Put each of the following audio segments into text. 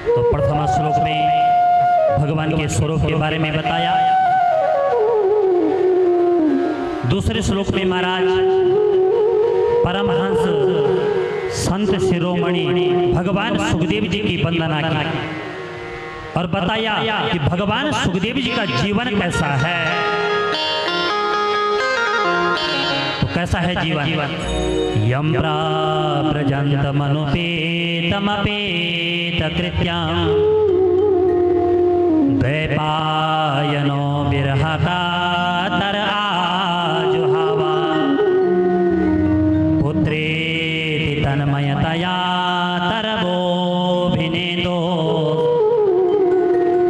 तो प्रथम श्लोक में भगवान के स्वरूप के बारे में बताया। दूसरे श्लोक में महाराज परमहंस संत शिरोमणि भगवान सुखदेव जी की वंदना की और बताया कि भगवान सुखदेव जी का जीवन कैसा है। तो कैसा है जीवन? यम प्राप्रजन्तमनुपेतमपेत कृत्यं द्वैपायनो विरहकातर आजुहावा पुत्रेति तन्मयतया तरवोऽभिनेदो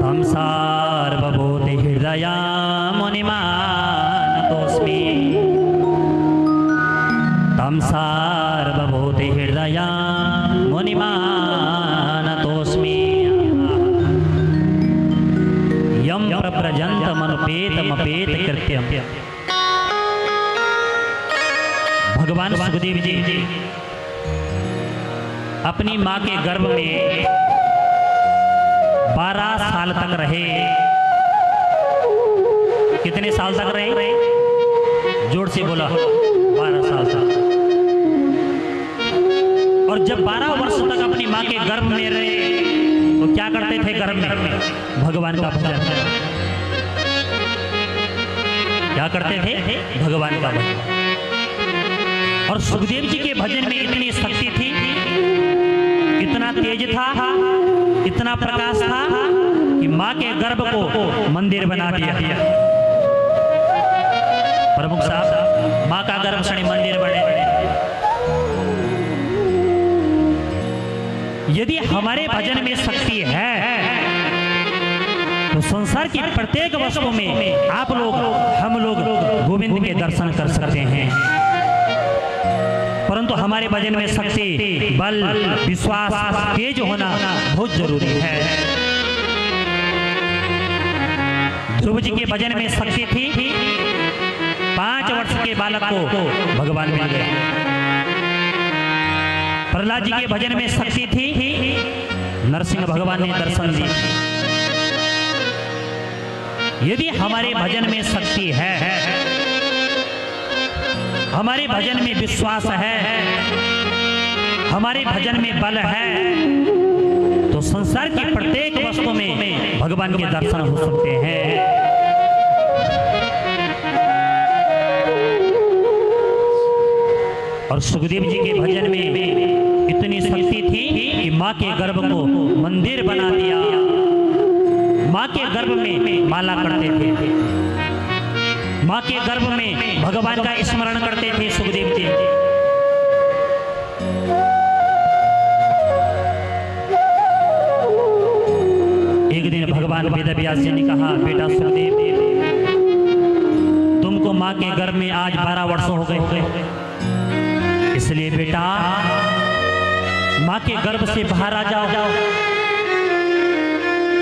तं सार्वभूति हृदया मुनिमानतोऽस्मि तं सार्वभूति हृदया मुनिमानतोऽस्मि। यम प्रप्रजन्तमनुपेतमपेत कृत्यं। भगवान सुखदेव जी अपनी मां के गर्भ में 12 साल तक रहे। कितने साल तक रहे? जोर से बोला। 12 साल तक। और जब 12 वर्ष तक अपनी मां के गर्भ में रहे तो क्या करते थे गर्भ में? भगवान का भजन। क्या करते थे? भगवान का भजन। और सुखदेव जी के भजन में इतनी शक्ति थी, इतना तेज था, इतना प्रकाश था कि मां के गर्भ को मंदिर बना दिया। प्रमुख साहब, मां का गर्भ से मंदिर बने। यदि हमारे भजन में शक्ति है तो संसार की प्रत्येक वस्तु में आप लोग, हम लोग गोविंद के दर्शन कर सकते हैं। परंतु हमारे भजन में शक्ति, बल, विश्वास, तेज होना बहुत जरूरी है। ध्रुव जी के भजन में शक्ति थी। 5 वर्ष के बालक को भगवान मिल गए। प्रहलाद जी के भजन में शक्ति थी। नरसिंह भगवान ने दर्शन दी। यदि हमारे भजन में शक्ति है, हमारे भजन में विश्वास है, हमारे भजन में बल है, तो संसार की प्रत्येक वस्तु में भगवान के दर्शन हो सकते हैं। और सुखदेव जी के भजन में इतनी शक्ति थी कि मां के गर्भ को मंदिर बना दिया। मां के गर्भ में माला करते थे। मां के गर्भ में भगवान का स्मरण करते थे सुखदेव जी। एक दिन भगवान वेदव्यास जी ने कहा, बेटा सुखदेव, तुमको मां के गर्भ में आज 12 वर्ष हो गए, इसलिए बेटा मां के गर्भ से बाहर आ जाओ।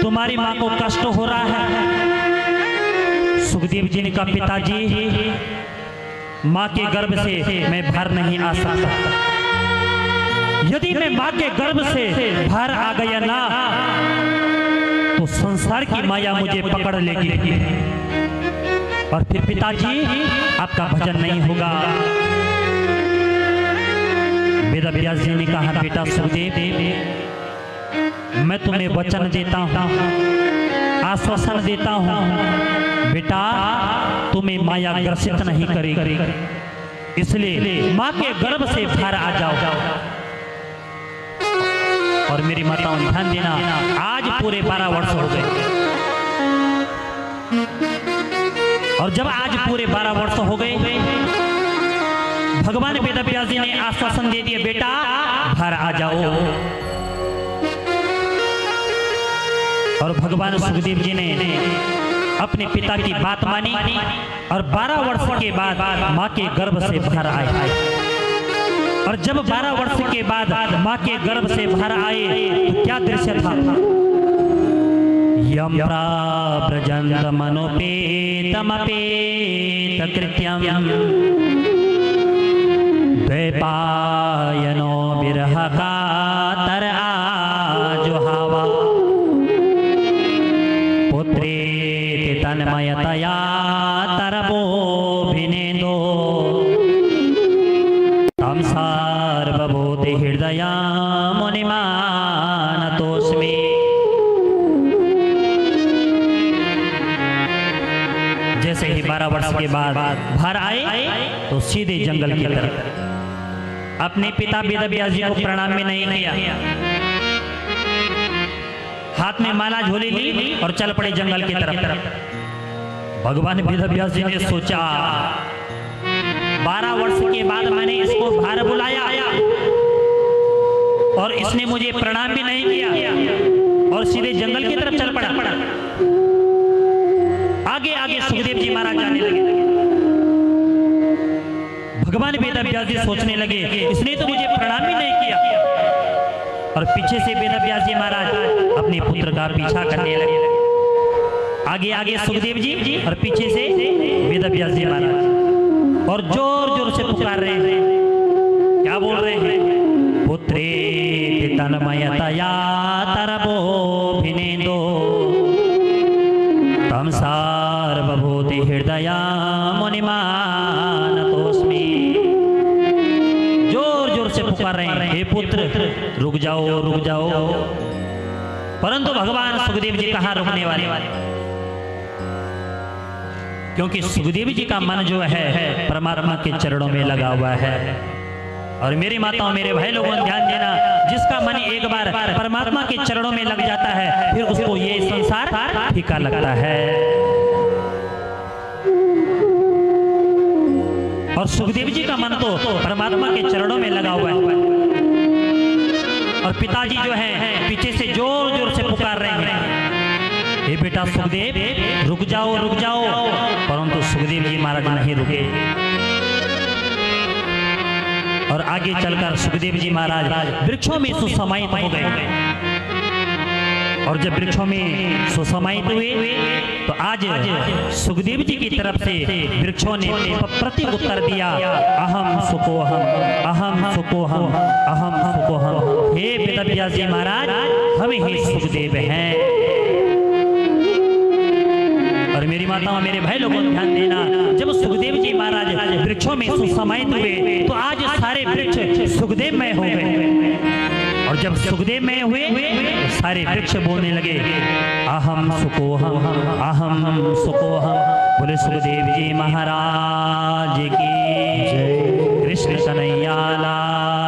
तुम्हारी मां को कष्ट हो रहा है। सुखदेव जी ने कहा, पिताजी, मां के गर्भ से मैं बाहर नहीं आ सकता। यदि मैं मां के गर्भ से बाहर आ गया ना तो संसार की माया मुझे पकड़ लेगी और फिर पिताजी आपका भजन नहीं होगा। वेदव्यास जी ने कहा, बेटा सुखदेव, मैं तुम्हें वचन देता हूं, आश्वासन देता हूं, बेटा तुम्हें माया ग्रसित नहीं करेगी, इसलिए मां के गर्भ से बाहर आ जाओ। और मेरी माताओं ध्यान देना, आज पूरे 12 वर्ष हो गए। और जब आज पूरे 12 वर्ष हो गए, भगवान वेदव्यास जी ने आश्वासन दे दिया, बेटा बाहर आ जाओ। और भगवान सुखदेव जी ने अपने पिता की बात मानी और 12 वर्ष के बाद मां के गर्भ से बाहर आए। और जब 12 वर्ष के बाद मां के गर्भ से बाहर आए तो क्या दृश्य था? यम प्राप्रजन्तमनुपेतमपेत कृत्यं द्वैपायनो विरहकातर आजुहावा वा पुत्रे तन्मयतया तरवोऽभिनेदो तं सर्वभूति हृदया मुनिमानतोऽस्मि। जैसे ही 12 वर्ष के बाद भर आए तो सीधे जंगल की तरफ। अपने पिता वेदव्यास जी को प्रणाम भी नहीं किया, हाथ में माला झोली ली और चल पड़े जंगल की तरफ। भगवान वेदव्यास जी ने सोचा 12 वर्ष के बाद मैंने इसको बाहर बुलाया और इसने मुझे प्रणाम भी नहीं किया और सीधे जंगल की तरफ चल पड़ा। आगे आगे सुखदेव जी महाराज जाने लगे। भगवान वेदव्यास जी सोचने लगे इसने तो मुझे प्रणाम भी नहीं किया, और पीछे से वेदव्यास जी महाराज अपने पुत्र का पीछा करने लगे। आगे आगे सुखदेव जी और पीछे से वेदव्यास जी महाराज, और जोर जोर से पुकार रहे हैं। क्या बोल रहे हैं? पुत्रे तन्मयतया तरवोऽभिनेदो तं सर्वभूति हृदया मुनिमानतोऽस्मि। जोर जोर से पुकार रहे हैं, हे पुत्र रुक जाओ रुक जाओ। परंतु भगवान सुखदेव जी कहाँ रुकने वाले, क्योंकि सुखदेव जी का मन जो है परमात्मा के चरणों में लगा हुआ है। और मेरी माताओं मेरे भाई लोगों ध्यान देना, जिसका मन एक बार परमात्मा के चरणों में लग जाता है फिर उसको ये संसार फीका लगता है। और सुखदेव जी का मन तो परमात्मा के चरणों में लगा हुआ है। और पिताजी जो है पीछे से जोर जोर से पुकार रहे हैं, हे बेटा सुखदेव रुक जाओ रुक जाओ। परंतु सुखदेव जी महाराज नहीं रुके, और आगे चलकर सुखदेव जी महाराज वृक्षों में सुसमाहित हो गए। और जब वृक्षों में सुसमाहित हुए तो आज सुखदेव जी की तरफ से वृक्षों ने प्रति उत्तर दिया, अहम सुकोहम अहम सुकोहम अहम सुकोहम। हे वेदव्यास जी महाराज हम ही सुखदेव हैं। और मेरी माताओं मेरे भाई लोगों ध्यान देना, जब सुखदेव जी महाराज वृक्षों में सुसमाहित हुए तो आज सारे वृक्ष सुखदेव में हो गए। और जब सुखदेव में हुए तो सारे वृक्ष बोलने लगे, अहम सुकोहम अहम सुकोहम। बोले सुखदेव जी महाराज की जय। कृष्ण कन्हैया लाल।